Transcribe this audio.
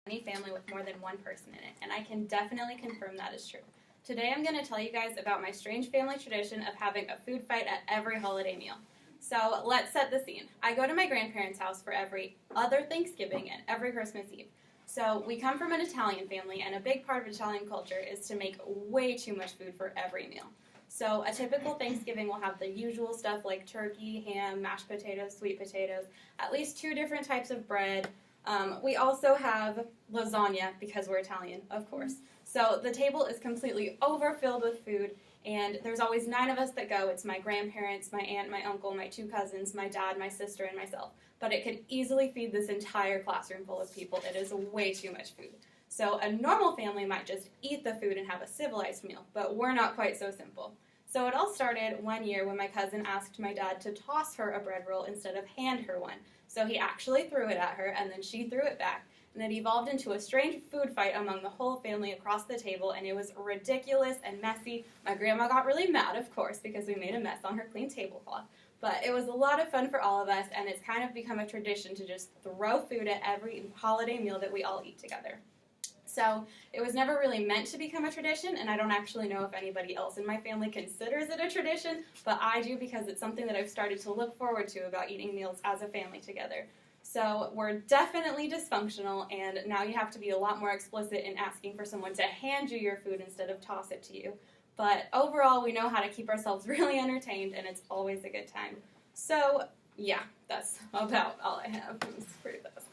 Any family with more than one person in it, and I can definitely confirm that is true. Today I'm going to tell you guys about my strange family tradition of having a food fight at every holiday meal. So let's set the scene. I go to my grandparents' house for every other Thanksgiving and every Christmas Eve. So we come from an Italian family, and a big part of Italian culture is to make way too much food for every meal. So a typical Thanksgiving will have the usual stuff like turkey, ham, mashed potatoes, sweet potatoes, at least 2 different types of bread. We also have lasagna because we're Italian, of course. So the table is completely overfilled with food, and there's always 9 of us that go. It's my grandparents, my aunt, my uncle, my 2 cousins, my dad, my sister, and myself. But it could easily feed this entire classroom full of people. It is way too much food. So a normal family might just eat the food and have a civilized meal, but we're not quite so simple. So it all started one year when my cousin asked my dad to toss her a bread roll instead of hand her one. So he actually threw it at her, and then she threw it back, and it evolved into a strange food fight among the whole family across the table, and it was ridiculous and messy. My grandma got really mad, of course, because we made a mess on her clean tablecloth. But it was a lot of fun for all of us, and it's kind of become a tradition to just throw food at every holiday meal that we all eat together. So it was never really meant to become a tradition, and I don't actually know if anybody else in my family considers it a tradition, but I do because it's something that I've started to look forward to about eating meals as a family together. So we're definitely dysfunctional, and now you have to be a lot more explicit in asking for someone to hand you your food instead of toss it to you. But overall, we know how to keep ourselves really entertained, and it's always a good time. So yeah, that's about all I have for this.